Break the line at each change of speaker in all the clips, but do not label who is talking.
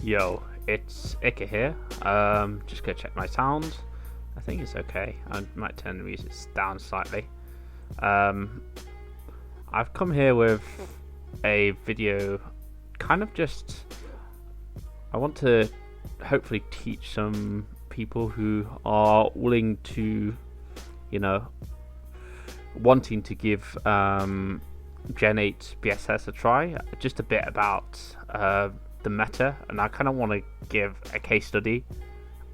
Yo, it's Ika here. Just go check my sound. I think it's okay. I might turn the music down slightly. Um, I've come here with a video, kind of just. I want to hopefully teach some people who are willing to, you know, wanting to give Gen 8 BSS a try. Just a bit about the meta, and I kind of want to give a case study,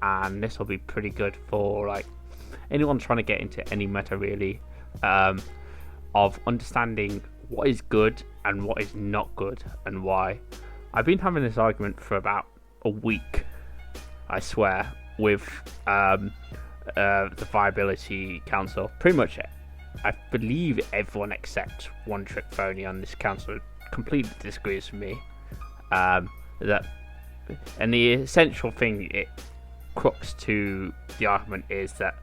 and this will be pretty good for like anyone trying to get into any meta really, of understanding what is good and what is not good and why. I've been having this argument for about a week, I swear, with the Viability Council. Pretty much, I believe everyone except One Trick Pony on this council completely disagrees with me. That and the essential thing it crux to the argument is that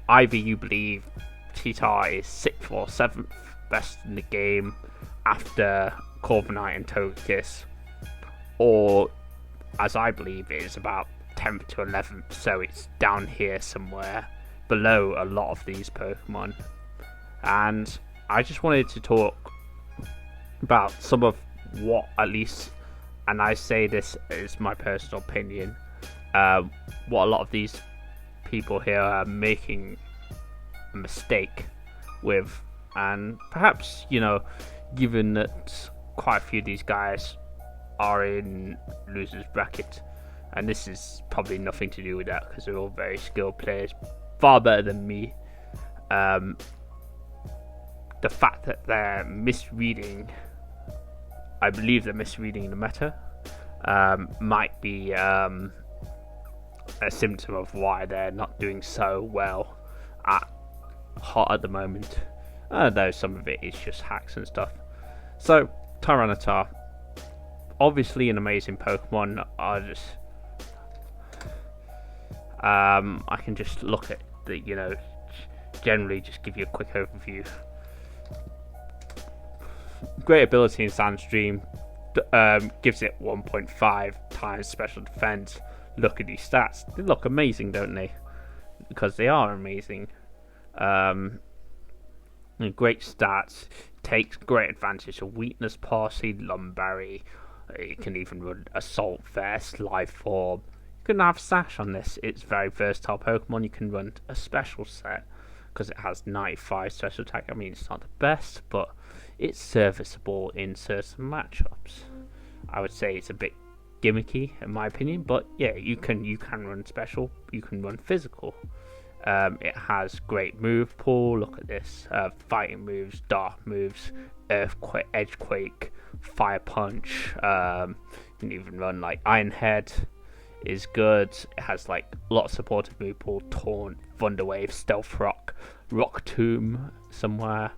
either you believe TTar is 6th or 7th best in the game after Corviknight and Togekiss, or as I believe it is about 10th to 11th, so it's down here somewhere below a lot of these Pokemon. And I just wanted to talk about some of what, at least, and I say this is my personal opinion, what a lot of these people here are making a mistake with. And perhaps, given that quite a few of these guys are in losers bracket, and this is probably nothing to do with that because they're all very skilled players, far better than me. The fact that they're misreading, I believe they're misreading the meta, might be a symptom of why they're not doing so well at the moment. Though some of it is just hacks and stuff. So, Tyranitar, obviously an amazing Pokemon. I can just look at the, generally just give you a quick overview. Great ability in Sandstream, gives it 1.5 times special defense. Look at these stats; they look amazing, don't they? Because they are amazing. Great stats. Takes great advantage of weakness, Parsley, Lumberry. You can even run Assault Vest, Life Form. You can have Sash on this. It's very versatile Pokemon. You can run a special set because it has 95 special attack. I mean, it's not the best, but it's serviceable in certain matchups. I would say it's a bit gimmicky in my opinion, but yeah, you can run special. You can run physical. It has great move pool. Look at this: fighting moves, dark moves, earthquake, edgequake, fire punch. You can even run like Iron Head. Is good. It has like a lot of supportive move pool: Taunt, Thunder Wave, Stealth Rock, Rock Tomb somewhere.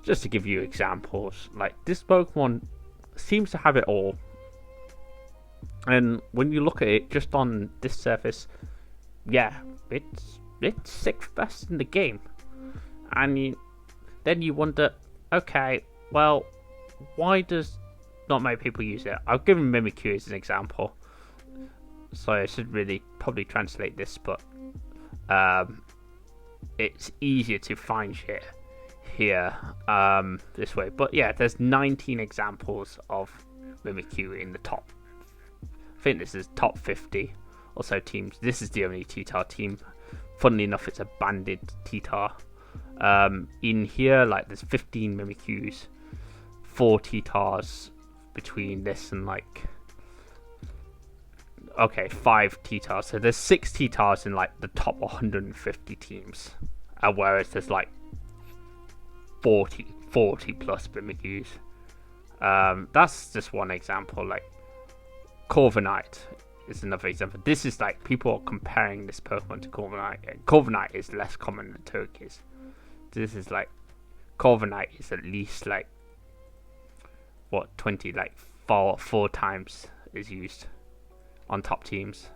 Just to give you examples, like this Pokemon seems to have it all. And when you look at it just on this surface, yeah, it's 6th best in the game. And then you wonder, okay, well, why does not many people use it? I've given Mimikyu as an example, so I should really probably translate this, but it's easier to find shit here this way. But yeah, there's 19 examples of Mimikyu in the top. I think this is top 50 or so teams. This is the only TTar team. Funnily enough, it's a banded TTar. In here, like, there's 15 Mimikyus, 4 TTars between this and 5 TTars. So there's 6 TTars in like the top 150 teams, whereas there's like 40 plus Mimikyus. That's just one example. Like Corviknight is another example. This is like people are comparing this Pokemon to Corviknight. Corviknight is less common than Togekiss. This is like Corviknight is at least like 20, like four times is used on top teams.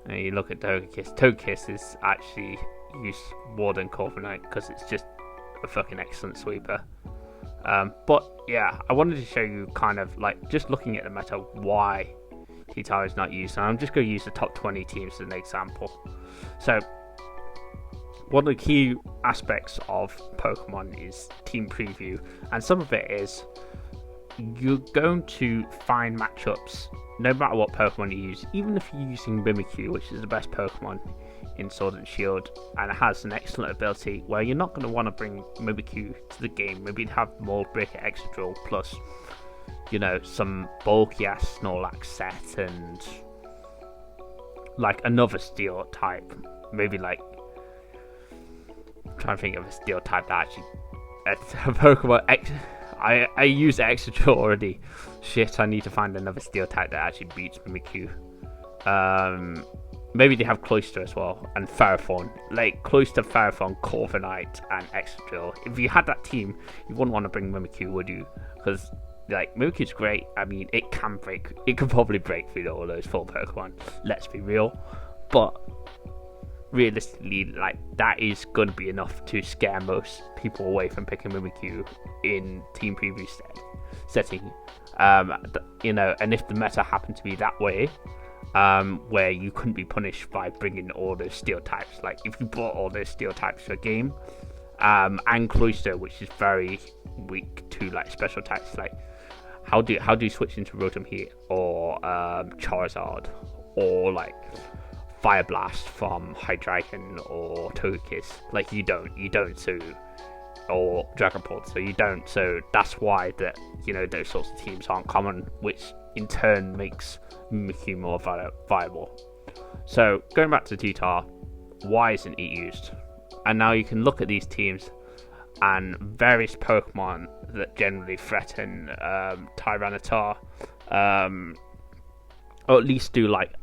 And you look at Togekiss. Togekiss is actually used more than Corviknight because it's just a fucking excellent sweeper. But yeah, I wanted to show you kind of like just looking at the meta why TTar is not used, and I'm just going to use the top 20 teams as an example. So one of the key aspects of Pokemon is team preview, and some of it is you're going to find matchups no matter what Pokemon you use, even if you're using Mimikyu, which is the best Pokemon in Sword and Shield, and it has an excellent ability where you're not going to want to bring Mimikyu to the game. Maybe have more Breaker Extra Drill plus, you know, some bulky ass Snorlax set and like another steel type. Maybe like, I'm trying to think of a steel type that actually a Pokemon I used Extra Drill already. Shit, I need to find another steel type that actually beats Mimikyu. Maybe they have Cloyster as well, and Ferrothorn. Like, Cloyster, Ferrothorn, Corviknight, and Extra Drill. If you had that team, you wouldn't want to bring Mimikyu, would you? Because, like, Mimikyu's great. I mean, it can probably break through all those full Pokemon. Let's be real. But, realistically, like, that is going to be enough to scare most people away from picking Mimikyu in Team Preview setting. You know, and if the meta happened to be that way, where you couldn't be punished by bringing all those steel types. Like, if you brought all those steel types to a game, and Cloyster, which is very weak to, like, special types, like, how do you switch into Rotom Heat, or Charizard, or, like, Fire Blast from Hydreigon, or Togekiss? Like, you don't, so... or Dragapult, so you don't. So that's why that, you know, those sorts of teams aren't common, which in turn makes Mimikyu more viable. So going back to TTar, why isn't it used? And now you can look at these teams and various Pokemon that generally threaten Tyranitar, or at least do like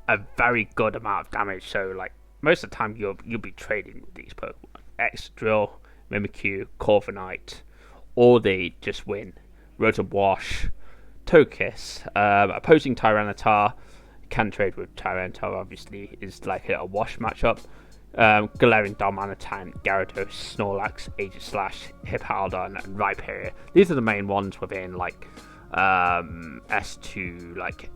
a very good amount of damage. So like most of the time you'll be trading with these Pokemon. Excadrill, Mimikyu, Corviknight, or they just win. Rotom Wash, Togekiss, opposing Tyranitar can trade with Tyranitar, obviously, is like a wash matchup. Galarian, Darmanitan, Gyarados, Snorlax, Aegislash, Hippowdon, and Rhyperior. These are the main ones within like S2, like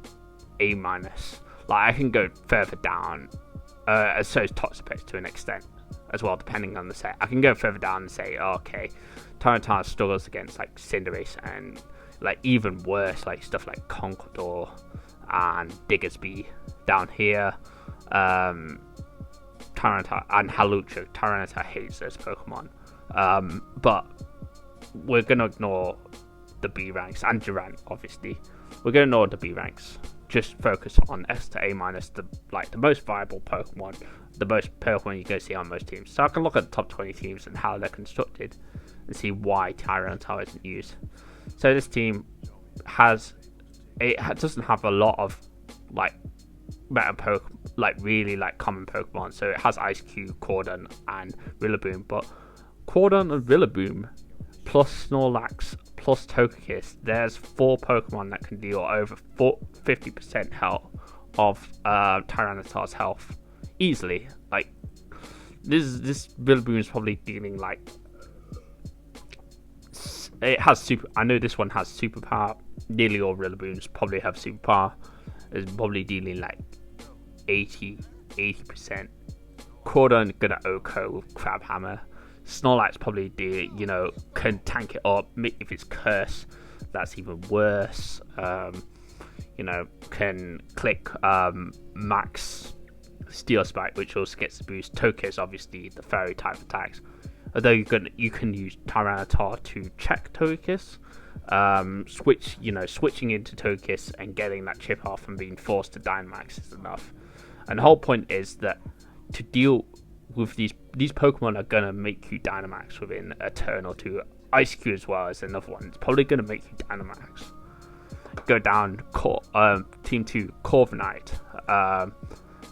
A-. Like I can go further down, so is Toxapex to an extent as well, depending on the set. I can go further down and say, oh, okay, Tyranitar struggles against like Cinderace and like even worse, like stuff like Conqueror and Diggersby down here. Tyranitar and Halucha. Tyranitar hates those Pokemon. But we're gonna ignore the B ranks and Durant, obviously. We're gonna ignore the B ranks. Just focus on S to A-, the most viable Pokemon, the most Pokemon you go see on most teams. So I can look at the top 20 teams and how they're constructed and see why Tyranitar isn't used. So this team doesn't have a lot of like meta really common Pokemon. So it has Ice Cube, Cordon, and Rillaboom. But Cordon and Rillaboom plus Snorlax plus Togekiss, there's 4 Pokemon that can deal over 50% health of Tyranitar's health easily. Like this Rillaboom is probably dealing like, it has super. I know this one has superpower. Nearly all Rillaboons probably have superpower. It's probably dealing like 80%. Cordon gonna OHKO with Crab Hammer. Snorlax probably can tank it up. If it's Curse, that's even worse. Can click Max Steel Spike, which also gets the boost. Togekiss, obviously, the fairy type attacks. Although you can use Tyranitar to check Togekiss. Switching into Togekiss and getting that chip off and being forced to Dynamax is enough. And the whole point is that to deal with these Pokemon are gonna make you Dynamax within a turn or two. Ice Cube as well is another one. It's probably gonna make you Dynamax. Go down, Team 2, Corviknight,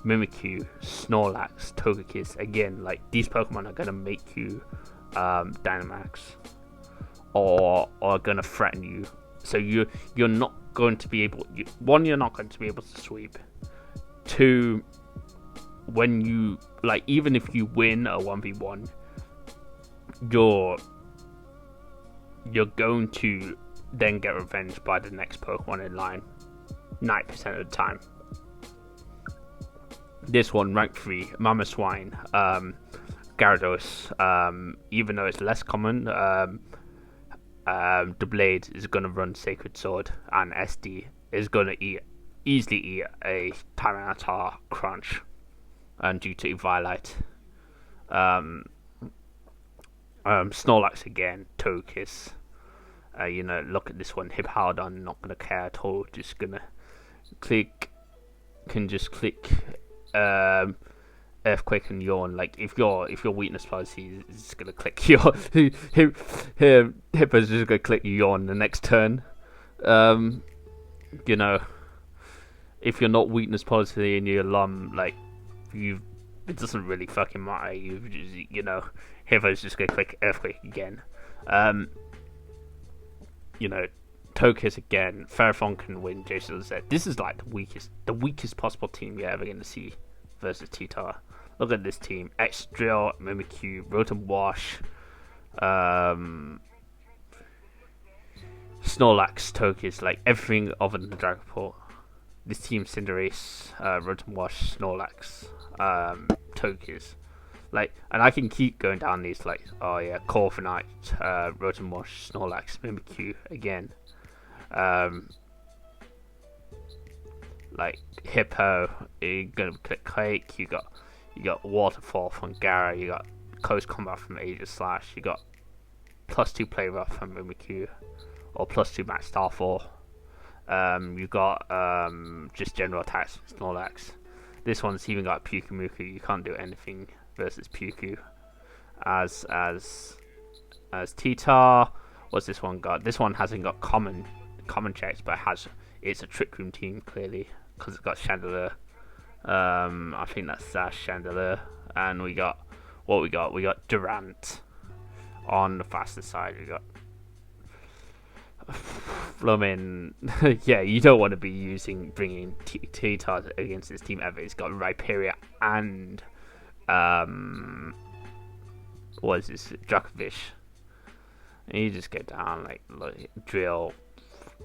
Mimikyu, Snorlax, Togekiss. Again, like these Pokemon are gonna make you Dynamax, or are gonna threaten you. So you're not going to be able. You're not going to be able to sweep. 2, when you even if you win a 1v1, you're going to then get revenged by the next Pokemon in line 90% of the time. This one, rank 3, Mamoswine, Gyarados, even though it's less common, the Blade is going to run Sacred Sword, and SD is going to easily eat a Tyranitar Crunch, and due to Eviolite. Snorlax again, Togekiss. Look at this one, Hippowdon, not gonna care at all. Just gonna click Earthquake and Yawn. Like if your weakness policy is just gonna click your Hippo's just gonna click Yawn the next turn. If you're not weakness policy in your like it doesn't really fucking matter. Hippo's just gonna click Earthquake again. Togekiss again. Ferrothorn can win. Jason said this is like the weakest possible team you're ever gonna see versus TTar. Look at this team: X-Drill, Mimikyu, Rotom Wash, Snorlax, Togekiss, like everything other than the Dragapult. This team: Cinderace, Rotom Wash, Snorlax, Togekiss. Like, and I can keep going down these, like, Corviknight, Rotom Wash, Snorlax, Mimikyu again. Like Hippo, you're gonna click Quake. You got Waterfall from Gara. You got Close Combat from Aegislash. You got +2 Play Rough from Mimikyu, or +2 Max Starfall. You got just general attacks from Snorlax. This one's even got Pyukumuku. You can't do anything versus Pyuku. As TTar, what's this one got? This one hasn't got common checks, but it's a Trick Room team clearly because it's got Chandelure. I think that's Chandelure, and we got Durant on the faster side. We got Flumin. Yeah, you don't want to be bringing TTar against this team ever. It's got Rhyperior and what is this? Djokovic. And you just go down like Drill,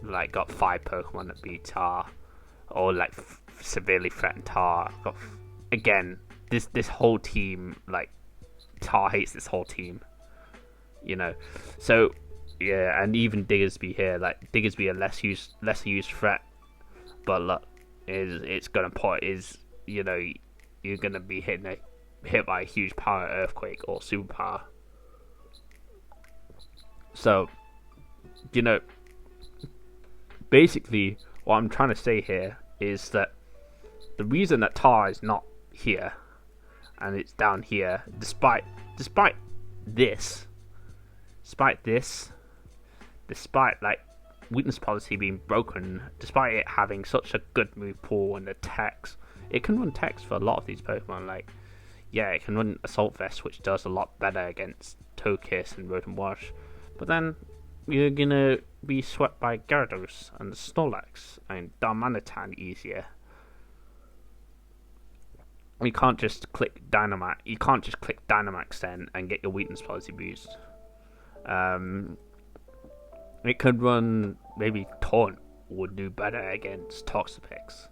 like got 5 Pokemon that beat Tar, or like severely threatened Tar. Again, this whole team, like Tar hates this whole team, So yeah, and even Diggersby here, like Diggersby a lesser used threat, but look, it's gonna you're gonna be hit by a huge power Earthquake or Superpower. So, basically what I'm trying to say here is that the reason that Tar is not here and it's down here, despite like weakness policy being broken, despite it having such a good move pool and the text, it can run text for a lot of these Pokemon. Like, yeah, it can run Assault Vest, which does a lot better against Togekiss and Rotom Wash, but then you're gonna be swept by Gyarados and Snorlax and Darmanitan easier. You can't just click Dynamax. You can't just click Dynamax then and get your weakness policy boost. It could run, maybe Taunt would do better against Toxapex,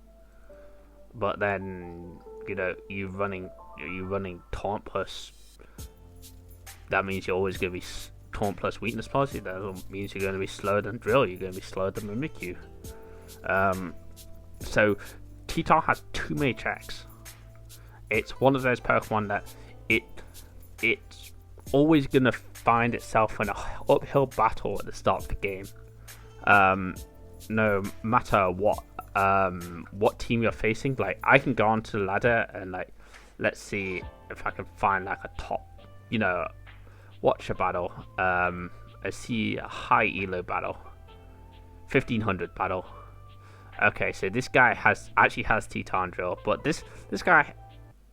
but then you're running Taunt plus. That means you're always going to be Taunt plus weakness policy. That means you're going to be slower than Drill. You're going to be slower than Mimikyu. So TTar has too many checks. It's one of those Pokemon that it's always going to find itself in an uphill battle at the start of the game. No matter what team you're facing. Like, I can go onto the ladder and like, let's see if I can find like a top, watch a battle. I see a high elo battle, 1500 battle. Okay, so this guy actually has TTar Drill, but this guy,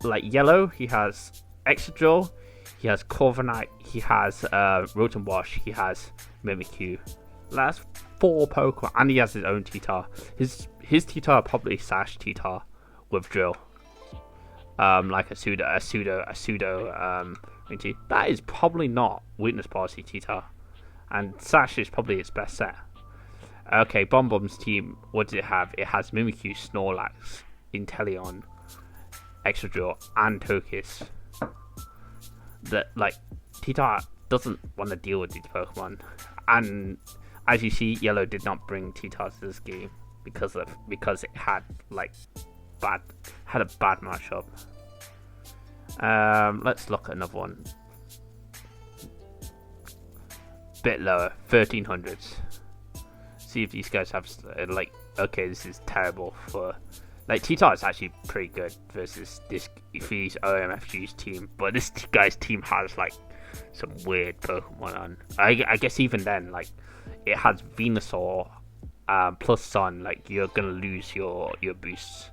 like yellow, he has Excadrill, he has Corviknight, he has Rotom Wash, he has Mimikyu. That's 4 Pokemon, and he has his own TTar. His TTar probably Sash TTar with Drill. Like a pseudo. That is probably not weakness policy TTar. and Sash is probably its best set. Okay, Bomb's team, what does it have? It has Mimikyu, Snorlax, Inteleon, Excadrill, and Togekiss. That, like, TTar doesn't want to deal with these Pokemon, and as you see, Yellow did not bring TTar to this game because it had like a bad matchup. Let's look at another one. Bit lower, 1300s. See if these guys have like. Okay, this is terrible for. Like, TTar is actually pretty good versus these OMFG's team, but this guy's team has like some weird Pokemon on. I guess even then, like, it has Venusaur plus Sun. Like, you're gonna lose your boosts,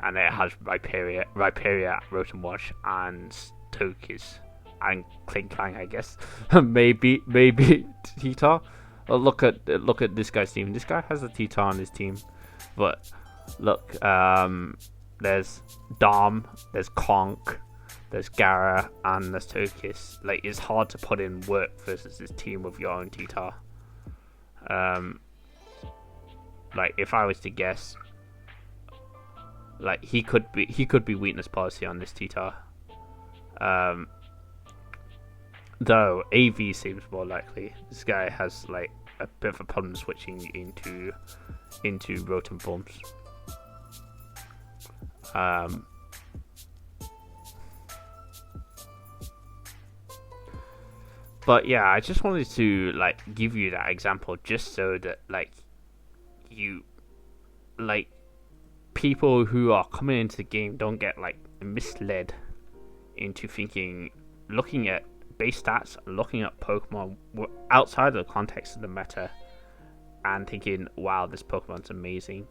and it has Rhyperior, Rotom and Togekiss and Klang, I guess. maybe TTar. Well, look at this guy's team. This guy has a TTar on his team, but look, there's Dom, there's Conk, there's Gara, and there's Togekiss. Like, it's hard to put in work versus this team with your own TTar. Like, if I was to guess, like, he could be weakness policy on this TTar. Though AV seems more likely. This guy has like a bit of a problem switching into Rotom forms. But yeah, I just wanted to like give you that example just so that like you like people who are coming into the game don't get like misled into thinking, looking at base stats, looking at Pokemon outside of the context of the meta and thinking, wow, this Pokemon's amazing.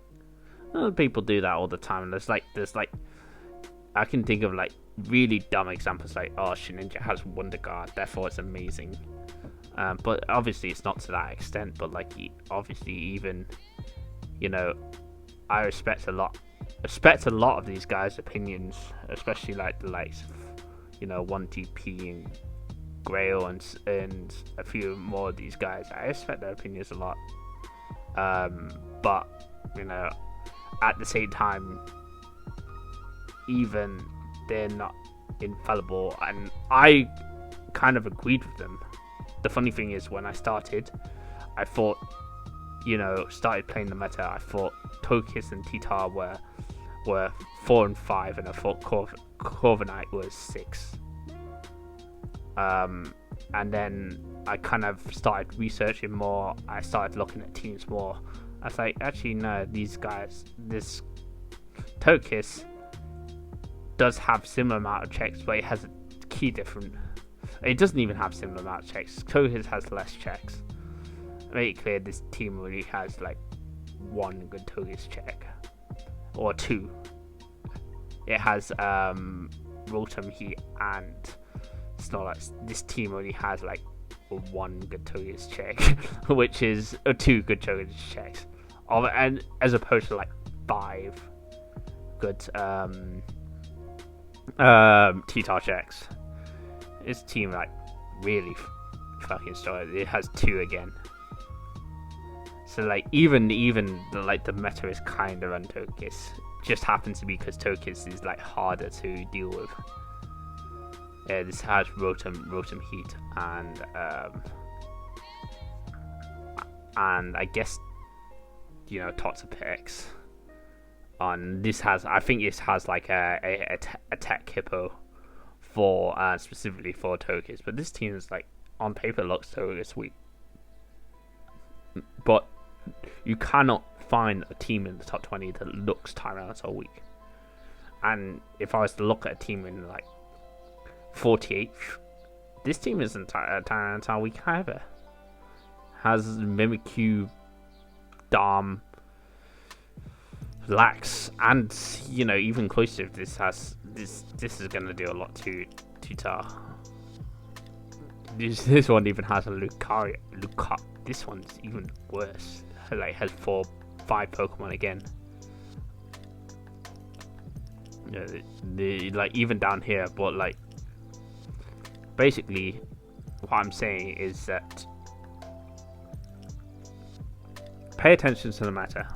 People do that all the time. There's like I can think of like really dumb examples like, oh, Shinichi has Wonder Guard, therefore it's amazing. But obviously it's not to that extent. But like, obviously, even, you know, I respect a lot of these guys' opinions, especially like the likes of, you know, 1TP and Grail and a few more of these guys. I respect their opinions a lot. But, you know, at the same time, even they're not infallible, and I kind of agreed with them. The funny thing is, when I started, I thought, you know, started playing the meta, I thought Togekiss and TTar were 4 and 5, and I thought Corviknight was 6. And then I kind of started researching more. I started looking at teams more. I was like, actually, no, these guys, this Togekiss does have similar amount of checks, but it has a key different. It doesn't even have similar amount of checks. Togekiss has less checks. Make it clear, this team really has like one good Togekiss check, or 2. It has Rotom, Heat, and Snorlax. This team only has like one good Togekiss check, which is 2 good Togekiss checks, and as opposed to like 5 good TTar checks. This team like really fucking started. It has 2 again. So like even like the meta is kind of on Togekiss. Just happens to be because Togekiss is like harder to deal with. This has Rotom Heat and I guess, you know, Toxapex. On this has, I think this has like a Tech Hippo for specifically for Togekiss, but this team is like on paper looks Togekiss weak, but you cannot find a team in the top 20 that looks Tyranitar weak. And if I was to look at a team in like 48th, this team isn't Tyranitar weak either. Has Mimikyu, Dom, Lax, and, you know, even closer, this is gonna do a lot to TTar. This one even has a Lucario. This one's even worse. Like, has 5 Pokemon again. Like even down here, but like basically what I'm saying is that pay attention to the meta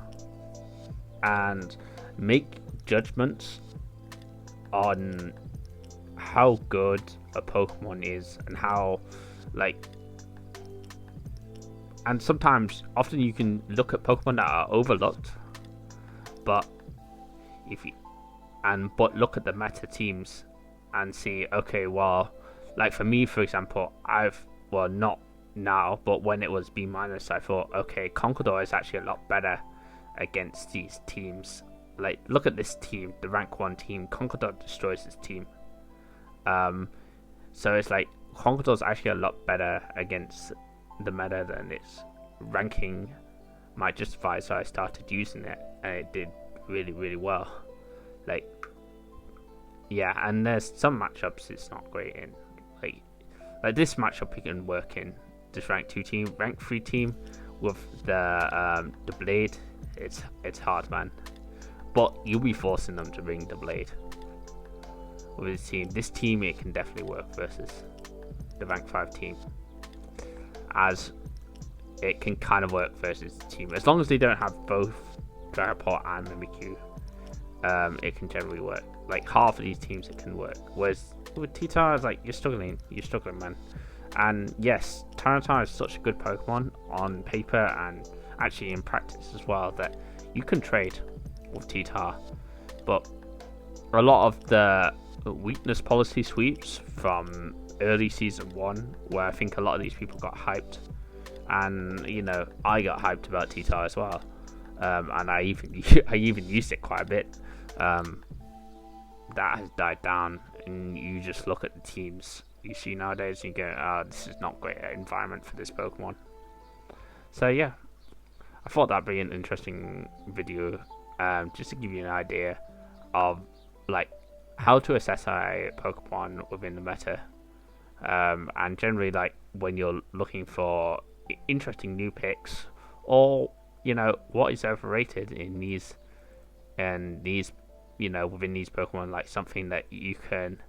and make judgments on how good a Pokemon is and how, like, and sometimes, often you can look at Pokemon that are overlooked, but but look at the meta teams and see, okay, well, like for me, for example, not now, but when it was B-, I thought, okay, Conqueror is actually a lot better against these teams. Like, look at this team, the rank 1 team. Conqueror destroys this team. So it's like, Conqueror's actually a lot better against the meta than its ranking might justify, so I started using it, and it did really, really well. Like, yeah, and there's some matchups it's not great in. Like this matchup you can work in. This rank 2 team, rank 3 team with the blade, it's hard, man. But you'll be forcing them to bring the blade with this team. This team, it can definitely work versus the rank 5 team, as it can kind of work versus the team as long as they don't have both Dragapult and Mimikyu. It can generally work. Like half of these teams it can work, whereas with TTar, it's like you're struggling, man. And yes, Tyranitar is such a good Pokemon on paper and actually in practice as well, that you can trade with TTar. But a lot of the weakness policy sweeps from early season 1, where I think a lot of these people got hyped, and you know, I got hyped about TTar as well, and I even used it quite a bit. That has died down, and you just look at the teams you see nowadays and you go, this is not great environment for this Pokemon. So yeah, I thought that'd be an interesting video, just to give you an idea of like how to assess a Pokemon within the meta, and generally like when you're looking for interesting new picks, or you know, what is overrated in these, you know, within these Pokemon, like something that you can,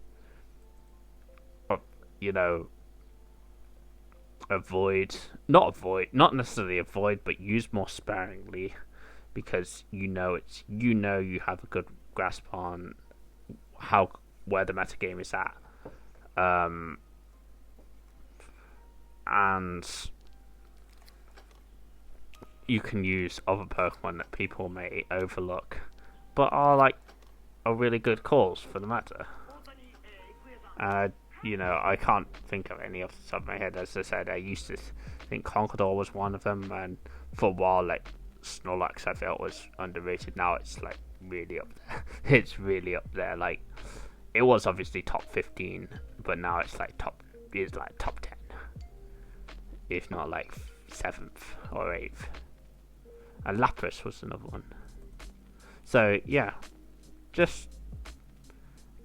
you know, not necessarily avoid, but use more sparingly, because you know you have a good grasp on where the metagame is at, and you can use other Pokemon that people may overlook, but are really good calls for the meta. You know, I can't think of any off the top of my head. As I said, I used to think Conqueror was one of them, and for a while, like Snorlax, I felt was underrated. Now it's like really up there. It's really up there. Like, it was obviously top 15, but now it's like top 10, if not like 7th or 8th. And Lapras was another one. So yeah, just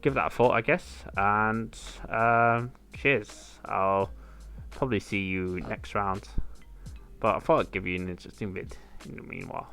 give that a thought, I guess, and cheers. I'll probably see you next round, but I thought I'd give you an interesting vid in the meanwhile.